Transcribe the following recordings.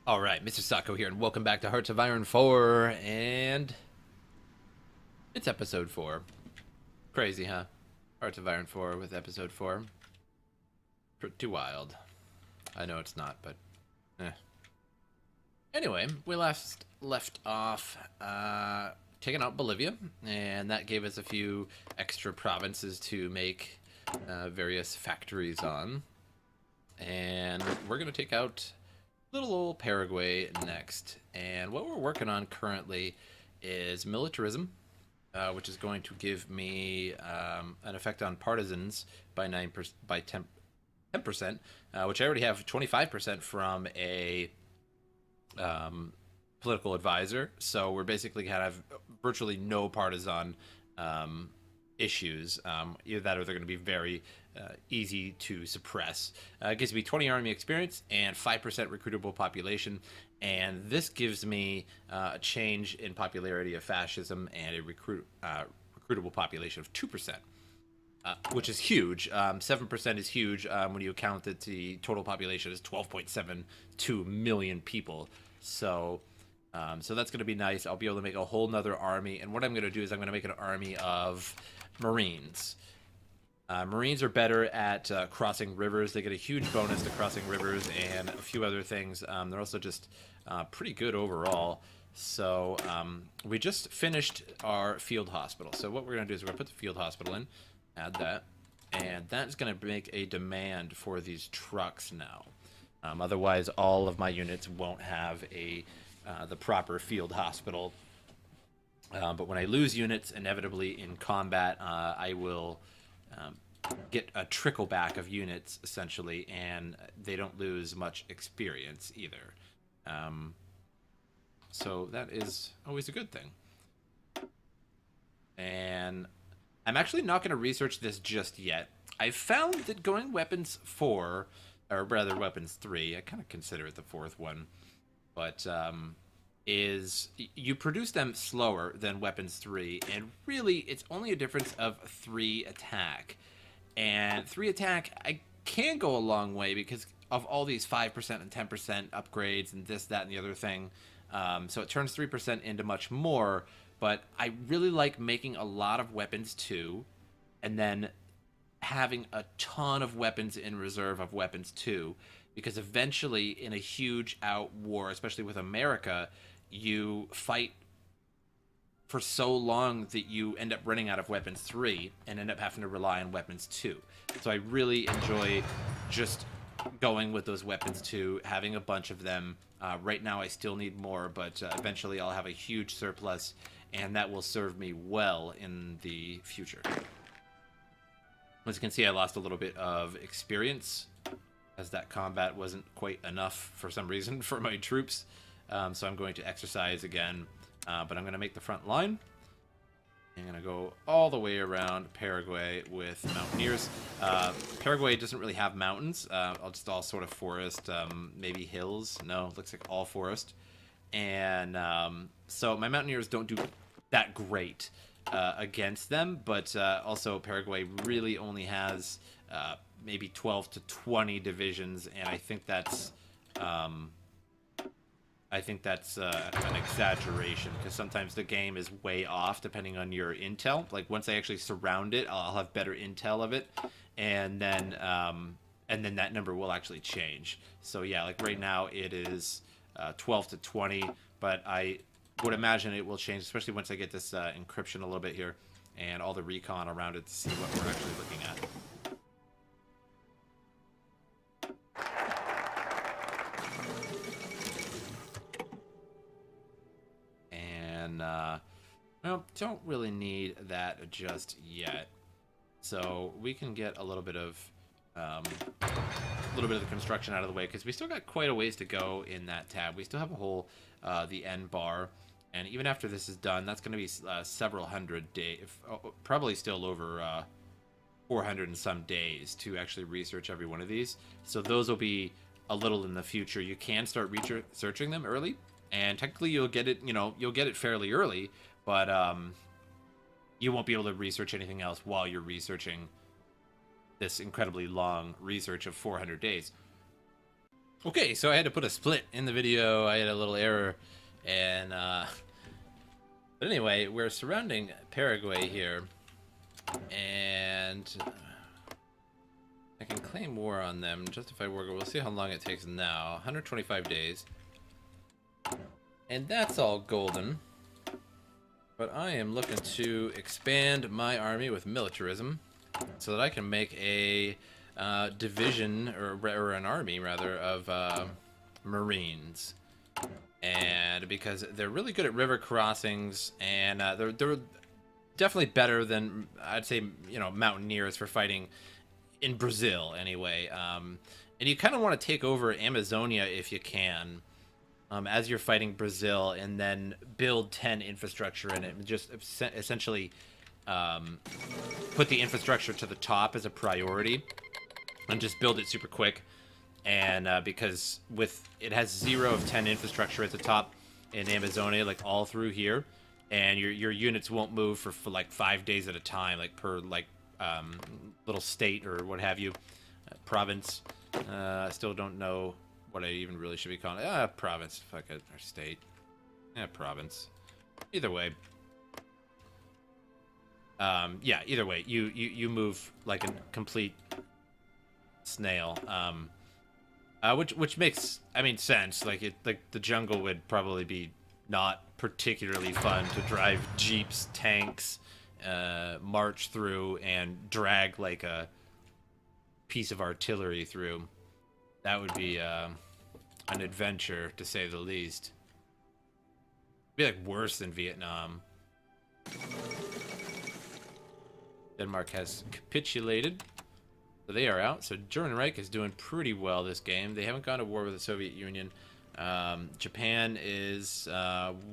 All right, MrSotko here, and welcome back to Hearts of Iron 4, and it's episode 4. Crazy, huh? Hearts of Iron 4 with episode 4. Pretty wild. I know it's not, but eh. Anyway, we last left off taking out Bolivia, and that gave us a few extra provinces to make various factories on. And we're going to take out little old Paraguay next. And what we're working on currently is militarism, which is going to give me an effect on partisans by 10%, which I already have 25% from a political advisor. So we're basically gonna have virtually no partisan issues. Either that or they're going to be very easy to suppress. It gives me 20 army experience and 5% recruitable population. And this gives me a change in popularity of fascism and a recruitable population of 2%. Which is huge. 7% is huge when you account that the total population is 12.72 million people. So that's going to be nice. I'll be able to make a whole nother army. And what I'm going to do is I'm going to make an army of Marines. Marines are better at crossing rivers. They get a huge bonus to crossing rivers and a few other things. They're also just pretty good overall. So we just finished our field hospital. So what we're going to do is we're going to put the field hospital in, add that, and that's going to make a demand for these trucks now. Otherwise, all of my units won't have the proper field hospital. But when I lose units, inevitably in combat, I will get a trickle back of units, essentially, and they don't lose much experience either. So that is always a good thing. And I'm actually not going to research this just yet. I found that going weapons 4, or rather weapons 3, I kind of consider it the fourth one, but is you produce them slower than weapons 3, and really it's only a difference of 3 attack. And 3 attack, I can go a long way because of all these 5% and 10% upgrades and this, that, and the other thing. So it turns 3% into much more, but I really like making a lot of weapons 2, and then having a ton of weapons in reserve of weapons 2, because eventually in a huge out war, especially with America, you fight for so long that you end up running out of weapons 3 and end up having to rely on weapons 2. So I really enjoy just going with those weapons 2, having a bunch of them. Right now I still need more, but eventually I'll have a huge surplus, and that will serve me well in the future. As you can see, I lost a little bit of experience, as that combat wasn't quite enough for some reason for my troops. So I'm going to exercise again, but I'm going to make the front line. I'm going to go all the way around Paraguay with mountaineers. Paraguay doesn't really have mountains. I'll just all sort of forest, maybe hills. No, looks like all forest. And so my mountaineers don't do that great against them, but also Paraguay really only has maybe 12 to 20 divisions, and I think that's an exaggeration, because sometimes the game is way off depending on your intel. Like once I actually surround it, I'll have better intel of it, and then that number will actually change. So yeah, like right now it is 12 to 20, but I would imagine it will change, especially once I get this encryption a little bit here and all the recon around it to see what we're actually looking at. Well, don't really need that just yet. So we can get a little bit of the construction out of the way, because we still got quite a ways to go in that tab. We still have a whole the end bar, and even after this is done, that's going to be several hundred days, probably still over 400 and some days to actually research every one of these. So those will be a little in the future. You can start researching them early, and technically you'll get it fairly early, but you won't be able to research anything else while you're researching this incredibly long research of 400 days. Okay, so I had to put a split in the video. I had a little error, and but anyway, we're surrounding Paraguay here, and I can claim war on them. Justify war. We'll see how long it takes now. 125 days, and that's all golden. But I am looking to expand my army with militarism, so that I can make a division or an army rather of Marines. And because they're really good at river crossings, and they're definitely better than, I'd say, mountaineers for fighting in Brazil anyway. And you kind of want to take over Amazonia if you can, as you're fighting Brazil, and then build 10 infrastructure in it, and just essentially put the infrastructure to the top as a priority, and just build it super quick. And because it has 0 of 10 infrastructure at the top in Amazonia, like all through here, and your units won't move for like 5 days at a time, like per little state or what have you, province. I still don't know what I even really should be calling it. Province, fuck it, or state. Yeah, province. Either way. Yeah, either way, you move like a complete snail. Which makes, I mean, sense. Like the jungle would probably be not particularly fun to drive jeeps, tanks, march through, and drag like a piece of artillery through. That would be an adventure, to say the least. It'd be like worse than Vietnam. Denmark has capitulated. So they are out. So German Reich is doing pretty well this game. They haven't gone to war with the Soviet Union. Japan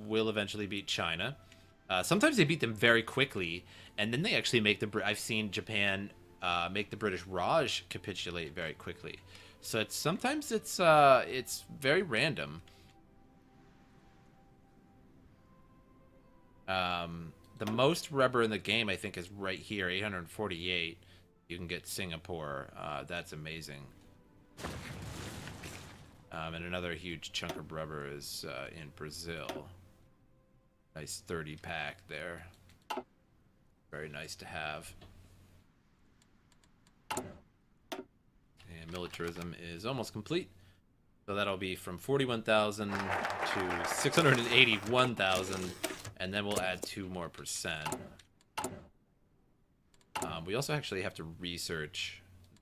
will eventually beat China. Sometimes they beat them very quickly, and then they actually make I've seen Japan make the British Raj capitulate very quickly. So sometimes it's very random. The most rubber in the game, I think, is right here, 848. You can get Singapore. That's amazing. And another huge chunk of rubber is in Brazil. Nice 30 pack there. Very nice to have. And militarism is almost complete. So that'll be from 41,000 to 681,000. And then we'll add 2 more percent. We also actually have to research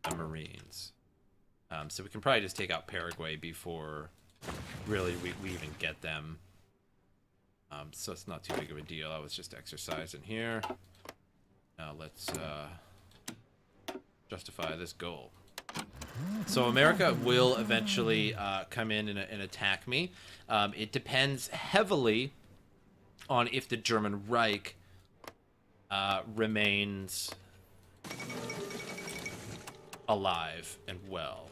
the Marines. So we can probably just take out Paraguay before really we even get them. So it's not too big of a deal. I was just exercising here. Now let's justify this goal. So America will eventually come in and attack me. It depends heavily on if the German Reich remains alive and well.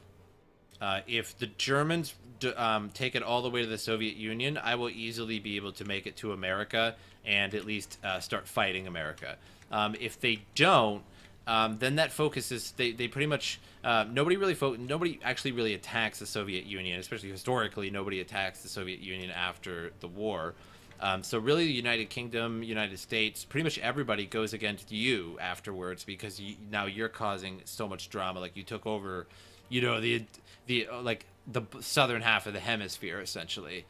If the Germans take it all the way to the Soviet Union, I will easily be able to make it to America and at least start fighting America. If they don't, then that focuses. They pretty much nobody actually really attacks the Soviet Union, especially historically. Nobody attacks the Soviet Union after the war. So really, the United Kingdom, United States, pretty much everybody goes against you afterwards because now you're causing so much drama. Like you took over, the southern half of the hemisphere essentially,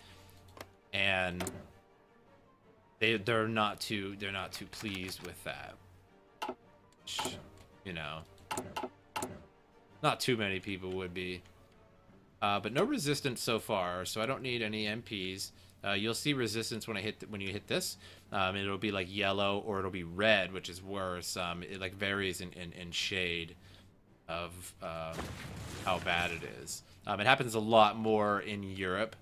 and they're not too pleased with that. Which, not too many people would be. But no resistance so far, so I don't need any MPs. You'll see resistance when you hit this. It'll be like yellow or it'll be red, which is worse. It like varies in shade of how bad it is. It happens a lot more in Europe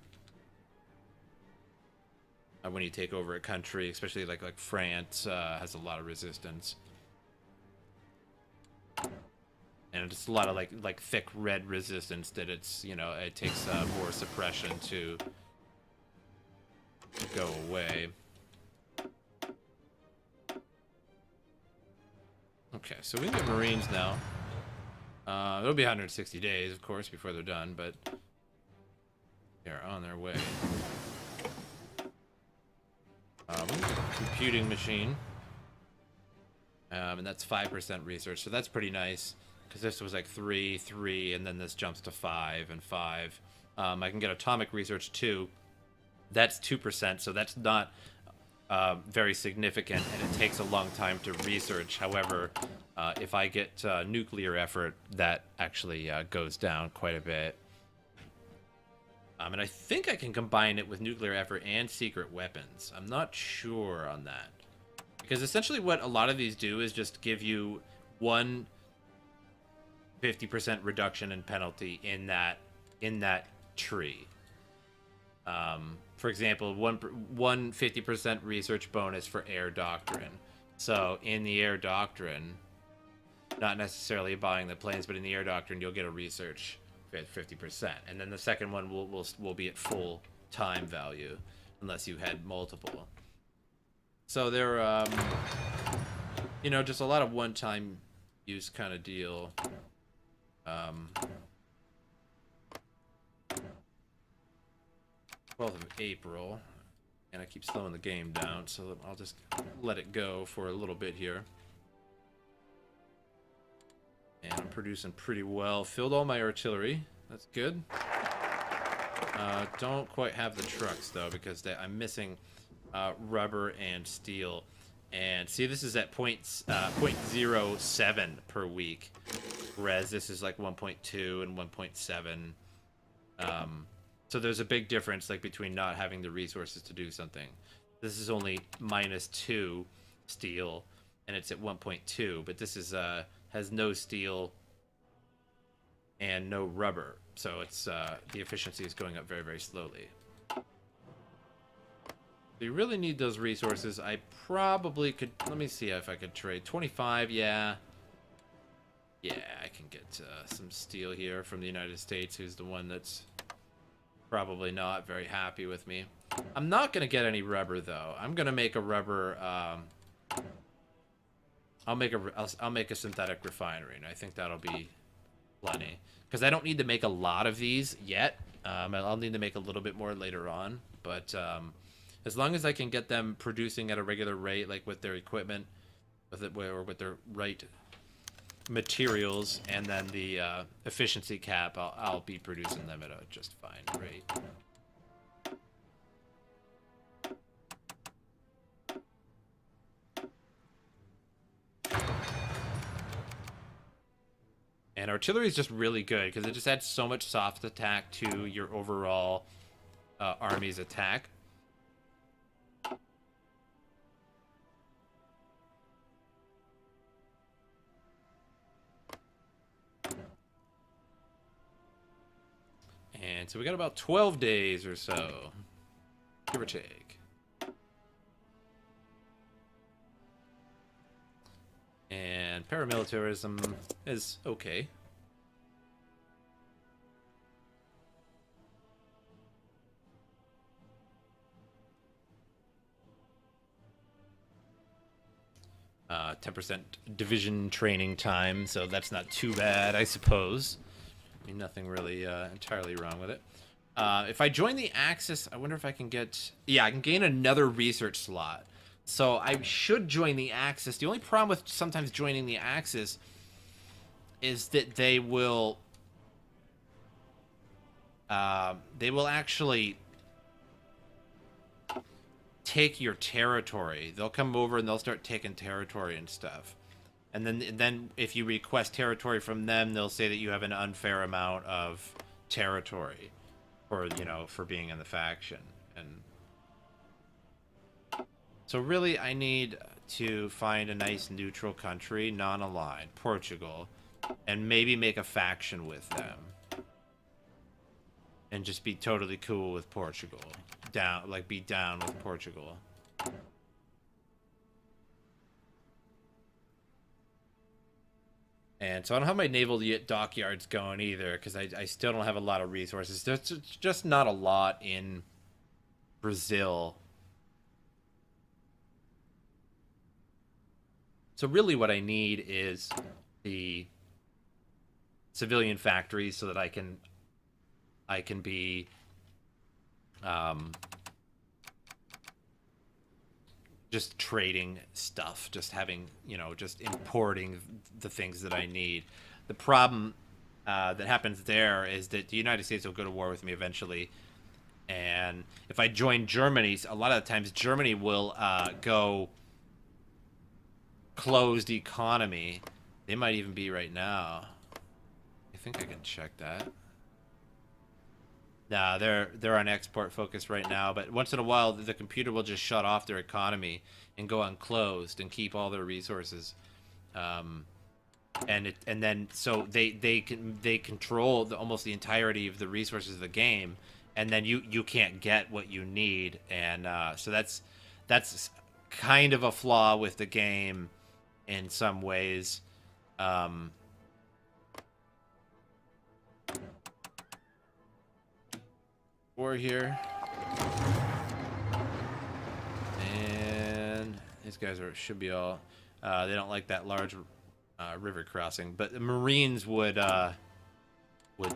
when you take over a country, especially like France has a lot of resistance. And it's a lot of like thick red resistance that it takes more suppression to go away. Okay, so we get Marines now. It'll be 160 days, of course, before they're done, but They're on their way. Computing machine. And that's 5% research, so that's pretty nice. Because this was like 3, 3, and then this jumps to 5 and 5. I can get atomic research too. That's 2%, so that's not very significant, and it takes a long time to research. However, if I get nuclear effort, that actually goes down quite a bit. And I think I can combine it with nuclear effort and secret weapons. I'm not sure on that. Because essentially what a lot of these do is just give you one 50% reduction in penalty in that tree. For example, one 50% research bonus for air doctrine. So in the air doctrine, not necessarily buying the planes, but in the air doctrine, you'll get a research at 50%, and then the second one will be at full time value, unless you had multiple. So they're you know, just a lot of one-time use kind of deal. 12th of April, and I keep slowing the game down, so I'll just let it go for a little bit here. And I'm producing pretty well. Filled all my artillery. That's good. Don't quite have the trucks, though, because I'm missing rubber and steel. And see, this is at 0.07 per week, whereas this is like 1.2 and 1.7. So there's a big difference, like, between not having the resources to do something. This is only -2 steel, and it's at 1.2, but this is has no steel and no rubber, so it's the efficiency is going up very, very slowly. So you really need those resources. I probably could, let me see if I could trade 25. Yeah, I can get some steel here from the United States, who's the one that's probably not very happy with me. I'm not gonna get any rubber, though. I'm gonna make a rubber I'll make a synthetic refinery, and I think that'll be plenty, because I don't need to make a lot of these yet. I'll need to make a little bit more later on, but as long as I can get them producing at a regular rate, like with their equipment, with their right materials, and then the efficiency cap, I'll be producing them at a just fine rate. And artillery is just really good because it just adds so much soft attack to your overall army's attack. And so we got about 12 days or so, give or take. And paramilitarism is okay. Uh, 10% division training time, so that's not too bad, I suppose. I mean, nothing really entirely wrong with it. If I join the Axis, I wonder if I can get... Yeah, I can gain another research slot. So I should join the Axis. The only problem with sometimes joining the Axis is that they will actually take your territory. They'll come over and they'll start taking territory and stuff. And then if you request territory from them, they'll say that you have an unfair amount of territory for, you know, for being in the faction. And so really, I need to find a nice neutral country, non-aligned, Portugal, and maybe make a faction with them. And just be totally cool with Portugal. Be down with Portugal. And so I don't have my naval dockyards going either, because I still don't have a lot of resources. There's just not a lot in Brazil. So really what I need is the civilian factories so that I can be Um, just trading stuff, just having, you know, just importing the things that I need. The problem that happens there is that the United States will go to war with me eventually. And if I join Germany, a lot of the times Germany will go closed economy. They might even be right now. I think I can check that. Nah, they're on export focus right now, but once in a while the computer will just shut off their economy and go unclosed and keep all their resources. And then so they control almost the entirety of the resources of the game, and then you can't get what you need, and so that's kind of a flaw with the game in some ways. War here, and these guys should be all. They don't like that large river crossing, but the Marines would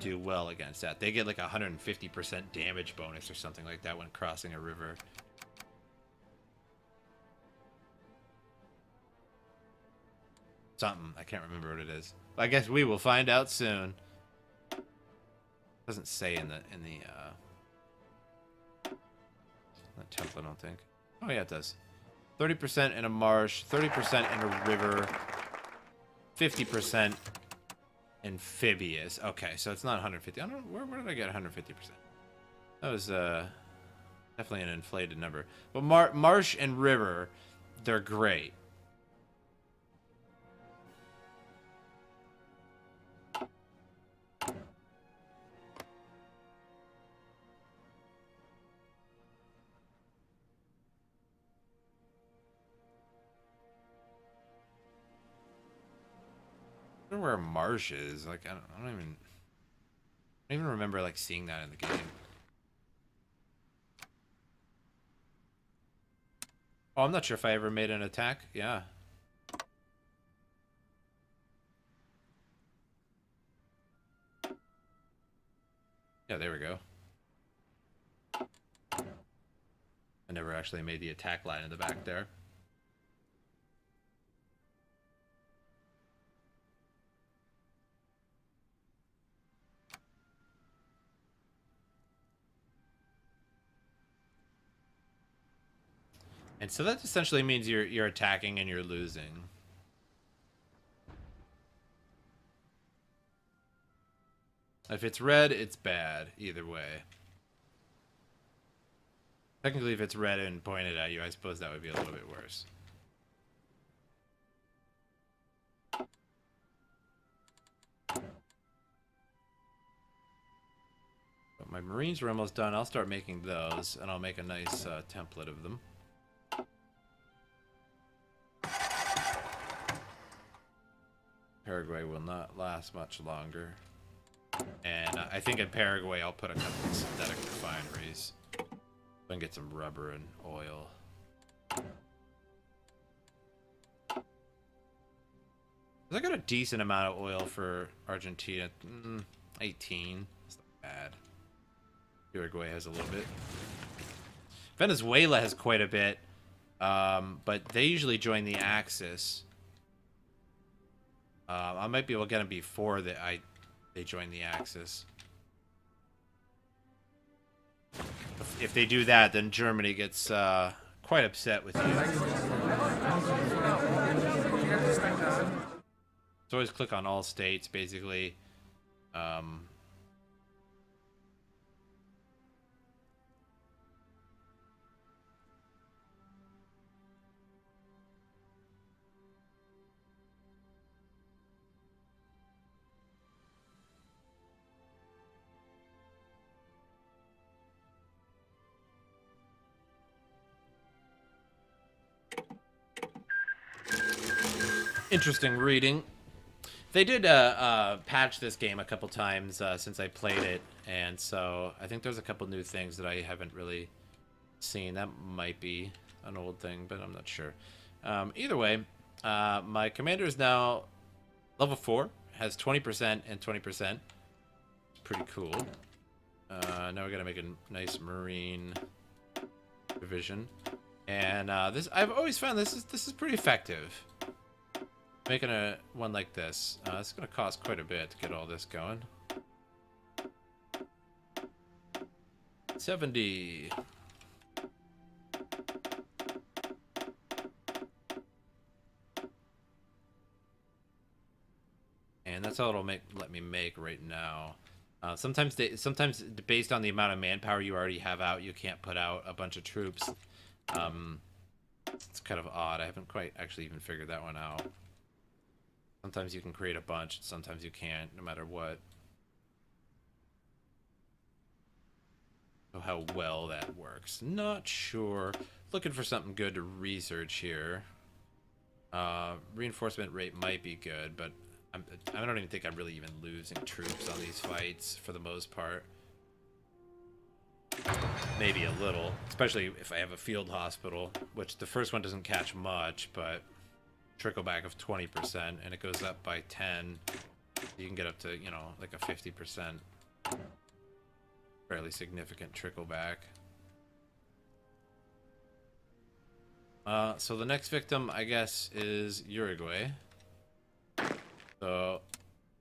do well against that. They get like 150% damage bonus or something like that when crossing a river. Something, I can't remember what it is. I guess we will find out soon. Doesn't say in the template, I don't think. Oh yeah, it does. 30% in a marsh, 30% in a river, 50% amphibious. Okay, so it's not 150. I don't know where did I get 150%? That was definitely an inflated number. But marsh and river, they're great. I don't know where marsh is. Like I don't even remember like seeing that in the game. Oh, I'm not sure if I ever made an attack. Yeah. Yeah, there we go. I never actually made the attack line in the back there. And so that essentially means you're attacking and you're losing. If it's red, it's bad either way. Technically, if it's red and pointed at you, I suppose that would be a little bit worse. But my Marines are almost done. I'll start making those, and I'll make a nice template of them. Paraguay will not last much longer. And I think in Paraguay I'll put a couple of synthetic refineries. So I can get some rubber and oil. I got a decent amount of oil for Argentina. 18. That's not bad. Uruguay has a little bit. Venezuela has quite a bit. But they usually join the Axis. I might be able to get them before they join the Axis. If they do that, then Germany gets quite upset with you. So always click on all states, basically. Interesting reading. They did patch this game a couple times since I played it, and so I think there's a couple new things that I haven't really seen. That might be an old thing, but I'm not sure. Either way, my commander is now level 4, has 20% and 20%. Pretty cool. Now we gotta make a nice marine division. And this, I've always found this is pretty effective. Making a one like this, it's gonna cost quite a bit to get all this going. 70. And that's all it'll let me make right now. Sometimes based on the amount of manpower you already have out, you can't put out a bunch of troops. It's kind of odd. I haven't quite actually even figured that one out. Sometimes you can create a bunch, sometimes you can't, no matter what. So how well that works, not sure. Looking for something good to research here. Reinforcement rate might be good, but I don't even think I'm really even losing troops on these fights for the most part. Maybe a little, especially if I have a field hospital, which the first one doesn't catch much, but trickle back of 20%, and it goes up by 10. You can get up to, you know, like a 50%. Fairly significant trickle back. So the next victim, I guess, is Uruguay. So,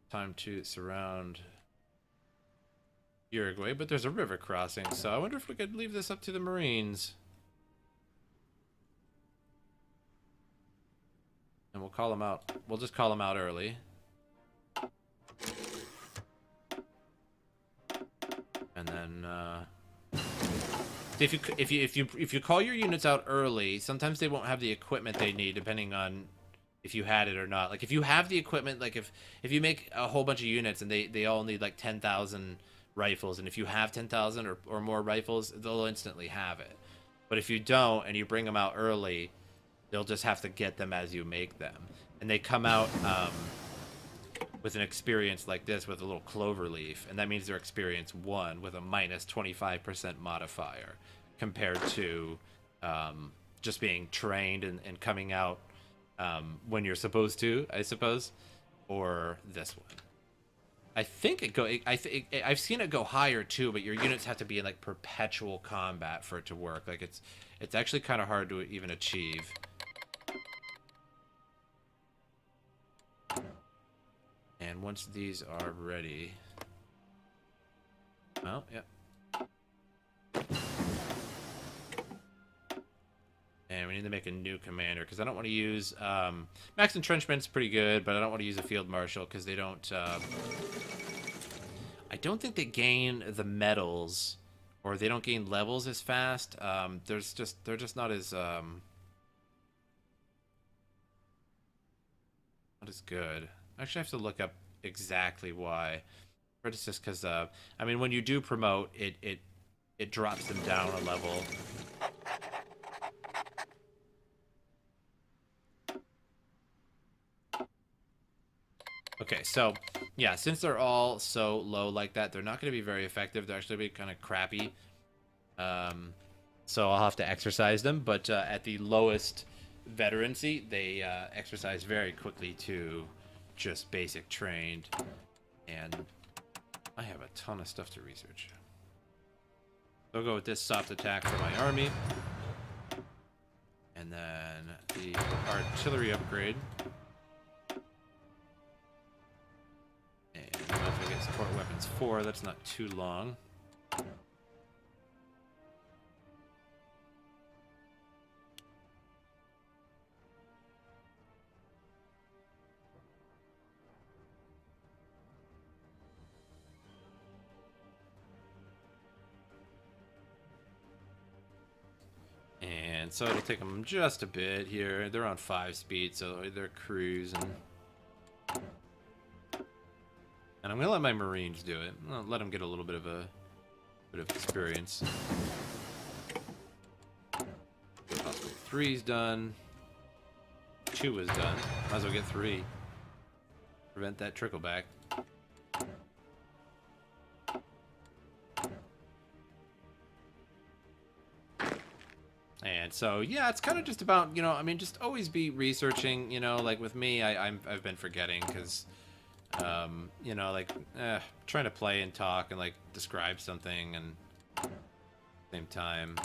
time to surround Uruguay, but there's a river crossing, so I wonder if we could leave this up to the Marines. And we'll call them out. We'll just call them out early. And then, if you call your units out early, sometimes they won't have the equipment they need, depending on if you had it or not. Like, if you have the equipment, like if you make a whole bunch of units and they all need like 10,000 rifles, and if you have 10,000 or more rifles, they'll instantly have it. But if you don't and you bring them out early, they'll just have to get them as you make them. And they come out with an experience like this with a little clover leaf, and that means they're experience 1 with a minus 25% modifier, compared to just being trained and coming out when you're supposed to, I suppose, or this one. I think I've seen it go higher too, but your units have to be in like perpetual combat for it to work. Like it's actually kind of hard to even achieve. And once these are ready, well, yeah. And we need to make a new commander, because I don't want to use max entrenchment's pretty good, but I don't want to use a field marshal because they don't. I don't think they gain the medals, or they don't gain levels as fast. They're just not as good. Actually, I have to look up exactly why. But it's just because I mean, when you do promote, it drops them down a level. Okay, so yeah, since they're all so low like that, they're not going to be very effective. They're actually be kind of crappy. So I'll have to exercise them, but at the lowest veterancy, they exercise very quickly to just basic trained. And I have a ton of stuff to research. So I'll go with this soft attack for my army. And then the artillery upgrade. And if I get support weapons 4, that's not too long. And so it'll take them just a bit here. They're on 5 speed, so they're cruising. And I'm gonna let my Marines do it. I'll let them get a little bit of experience. Hospital 3's done. 2 is done. Might as well get 3. Prevent that trickle back. And so, yeah, it's kind of just about, you know, I mean, just always be researching, you know, like with me, I've been forgetting because You know, like trying to play and talk and like describe something and at the same time.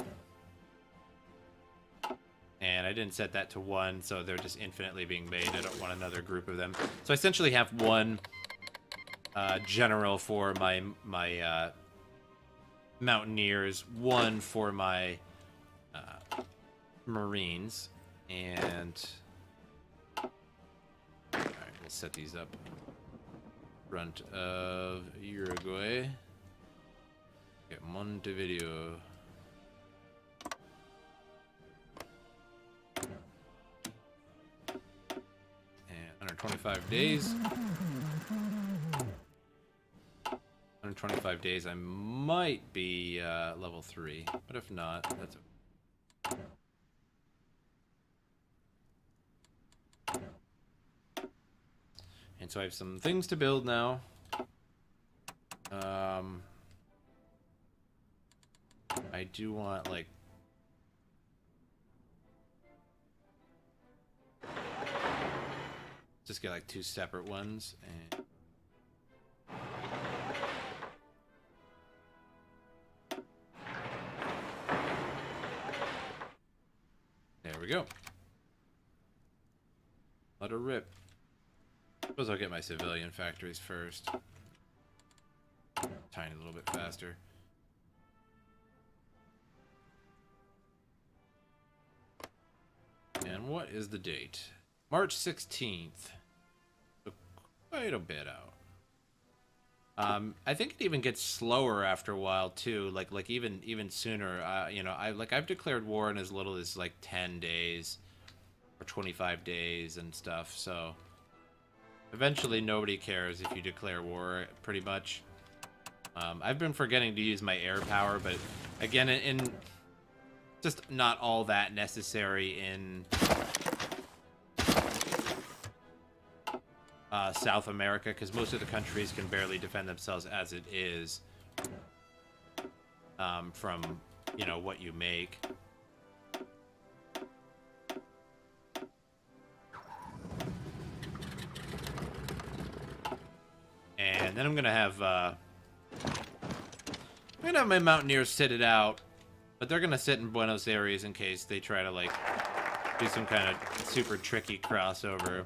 And I didn't set that to 1, so they're just infinitely being made. I don't want another group of them. So I essentially have 1 general for my mountaineers, 1 for my marines, and all right, we'll set these up. Front of Uruguay. Get Montevideo. And 125 days. 125 days, I might be level 3, but if not, that's okay. And so I have some things to build now. I do want, like... just get, like, 2 separate ones, and... there we go. Let her rip. Suppose I'll get my civilian factories first. Tiny little bit faster. And what is the date? March 16th. So quite a bit out. I think it even gets slower after a while too. Like even sooner. You know, I've declared war in as little as like 10 days or 25 days and stuff. So eventually nobody cares if you declare war, pretty much. I've been forgetting to use my air power, but again, in just not all that necessary in South America, because most of the countries can barely defend themselves as it is from, you know, what you make. And then I'm gonna have my mountaineers sit it out, but they're gonna sit in Buenos Aires in case they try to like do some kind of super tricky crossover.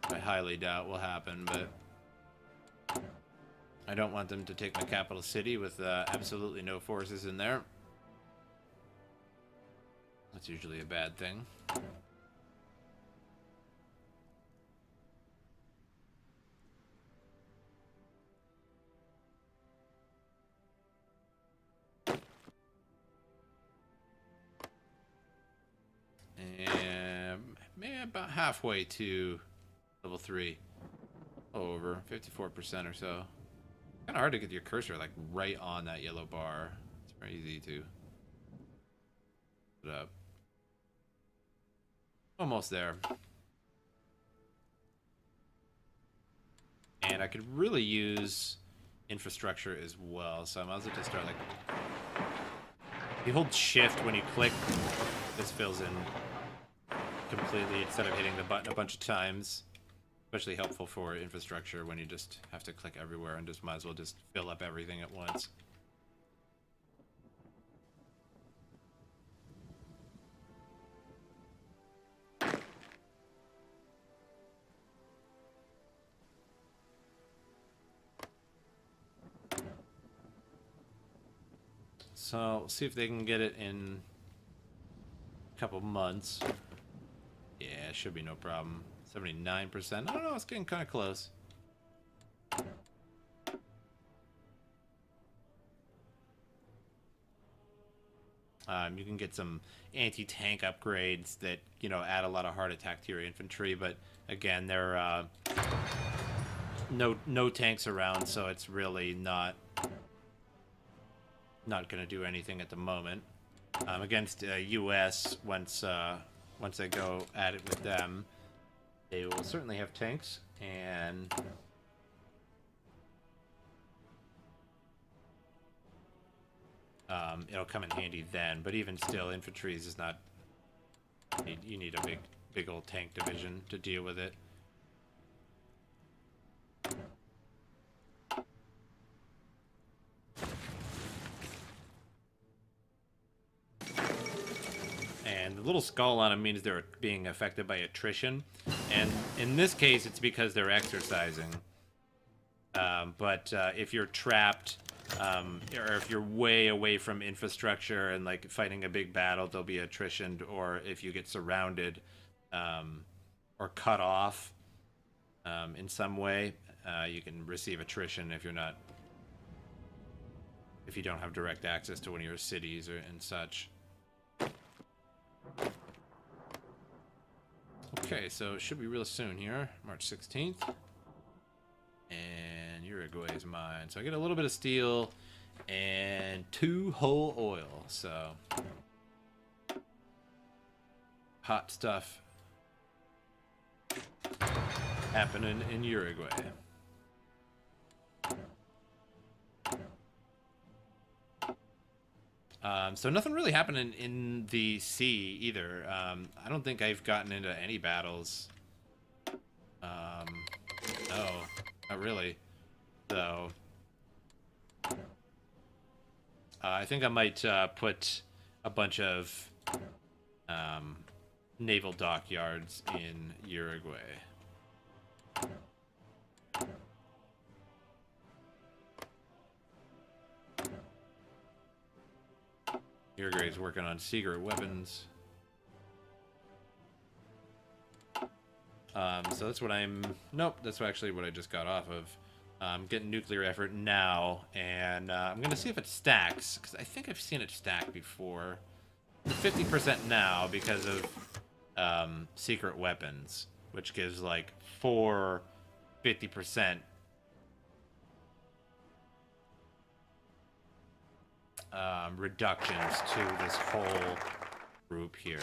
I highly doubt will happen, but I don't want them to take my capital city with absolutely no forces in there. That's usually a bad thing. And maybe about halfway to level 3. Over 54% or so. Kind of hard to get your cursor like right on that yellow bar. It's very easy to put up. Almost there. And I could really use infrastructure as well, so I might as well just start like... you hold shift when you click, this fills in completely instead of hitting the button a bunch of times. Especially helpful for infrastructure when you just have to click everywhere and just might as well just fill up everything at once. So, we'll see if they can get it in a couple months. Yeah, should be no problem. 79%. I don't know, it's getting kind of close. You can get some anti-tank upgrades that, you know, add a lot of heart attack to your infantry, but again, there are no tanks around, so it's really not going to do anything at the moment. Against U.S., once they go at it with them, they will certainly have tanks, and it'll come in handy then. But even still, infantry is not... you need a big old tank division to deal with it. And the little skull on them means they're being affected by attrition. And in this case, it's because they're exercising. But if you're trapped, or if you're way away from infrastructure and like fighting a big battle, there'll be attrition. Or if you get surrounded or cut off in some way, you can receive attrition if you don't have direct access to one of your cities and such. Okay, so it should be real soon here, March 16th. And Uruguay is mine. So I get a little bit of steel and 2 whole oil. So hot stuff happening in Uruguay. So nothing really happening in the sea either. I don't think I've gotten into any battles. No, not really. So I think I might put a bunch of naval dockyards in Uruguay. Uruguay is working on secret weapons. So that's what I'm... Nope, that's actually what I just got off of. I'm getting nuclear effort now, and I'm going to see if it stacks, because I think I've seen it stack before. 50% now because of secret weapons, which gives like 4 50% reductions to this whole group here.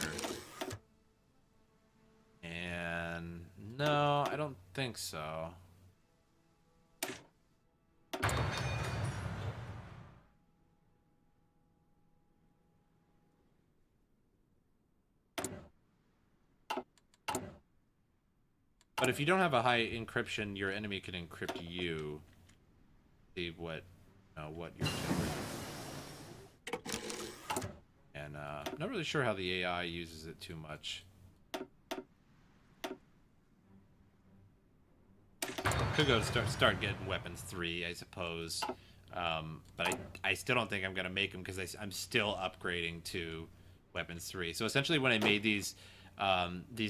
And no, I don't think so. But if you don't have a high encryption, your enemy can encrypt you. See what you're doing. And I'm not really sure how the AI uses it too much. Could go to start getting weapons 3, I suppose. But I still don't think I'm gonna make them because I'm still upgrading to weapons 3. So essentially, when I made these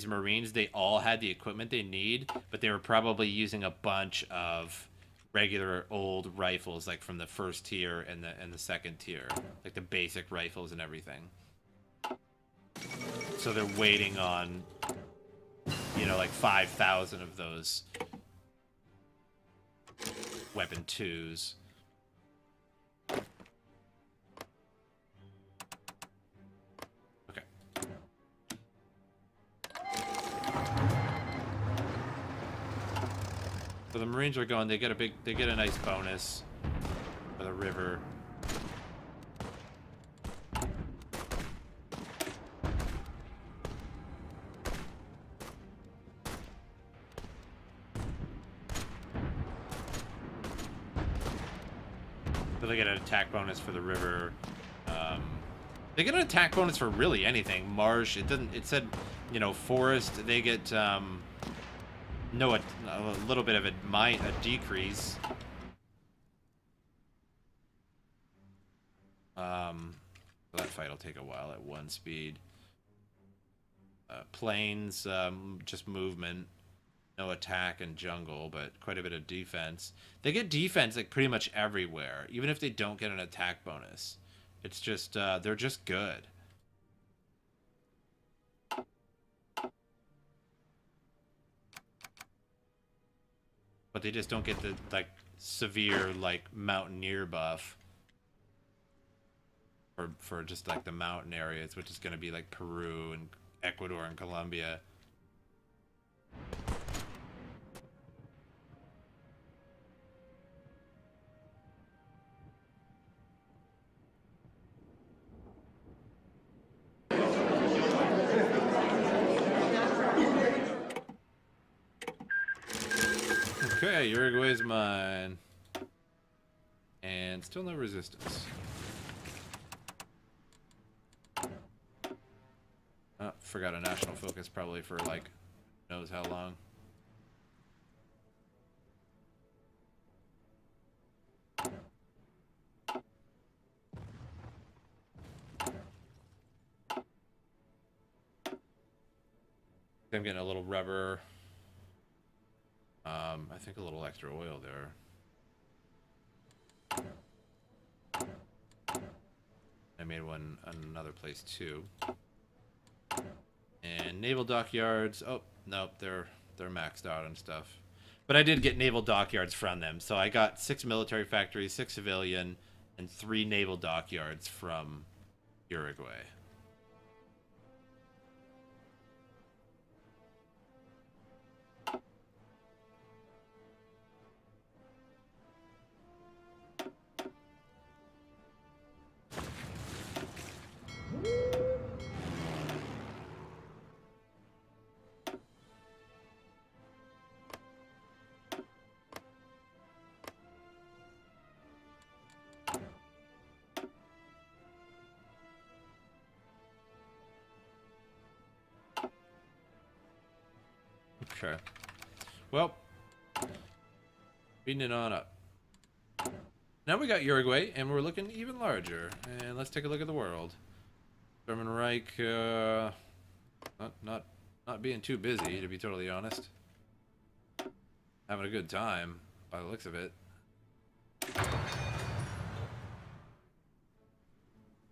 Marines, they all had the equipment they need, but they were probably using a bunch of regular old rifles, like from the first tier and the second tier, like the basic rifles and everything. So they're waiting on, like 5,000 of those weapon 2s. Okay. So the Marines are going. They get a nice bonus for the river. So they get an attack bonus for the river. They get an attack bonus for really anything. Marsh. It said, forest. They get a little bit of a decrease. So that fight will take a while at 1 speed. Plains, just movement. No attack and jungle, but quite a bit of defense. They get defense like pretty much everywhere, even if they don't get an attack bonus. It's just they're just good. But they just don't get the severe mountaineer buff for just the mountain areas, which is going to be like Peru and Ecuador and Colombia. Okay, Uruguay's mine. And still no resistance. Forgot a national focus probably for like knows how long. I'm getting a little rubber. I think a little extra oil there. I made one another place too. And naval dockyards. Oh nope, they're maxed out and stuff. But I did get naval dockyards from them, so I got 6 military factories, 6 civilian, and 3 naval dockyards from Uruguay. Okay. Well, beating it on up. Now we got Uruguay, and we're looking even larger. And let's take a look at the world. German Reich, not being too busy, to be totally honest. Having a good time, by the looks of it.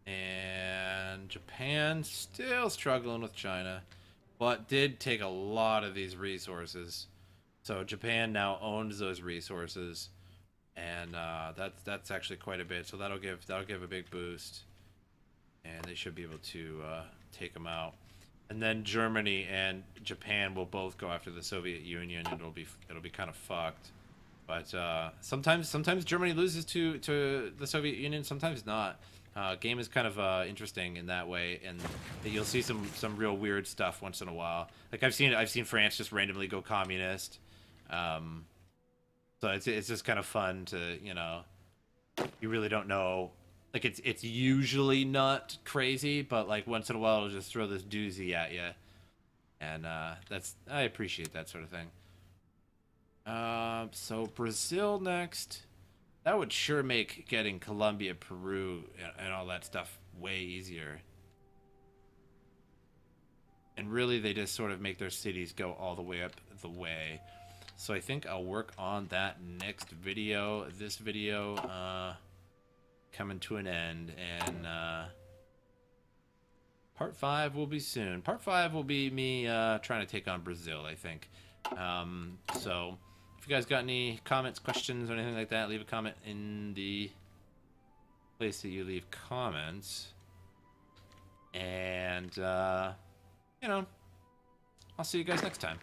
And Japan still struggling with China, but did take a lot of these resources. So Japan now owns those resources, and that's actually quite a bit. So that'll give a big boost, and they should be able to take them out. And then Germany and Japan will both go after the Soviet Union, and it'll be kind of fucked. But sometimes Germany loses to the Soviet Union, sometimes not. Game is kind of interesting in that way, and you'll see some real weird stuff once in a while. Like I've seen France just randomly go communist. So it's just kind of fun to, you know, you really don't know. Like it's usually not crazy, but like once in a while it'll just throw this doozy at you, and I appreciate that sort of thing. So Brazil next. That would sure make getting Colombia, Peru, and all that stuff way easier. And really, they just sort of make their cities go all the way up the way. So I think I'll work on that next video. This video coming to an end, and part 5 will be soon. Part 5 will be me trying to take on Brazil, I think. So if you guys got any comments, questions, or anything like that, leave a comment in the place that you leave comments. And, you know, I'll see you guys next time.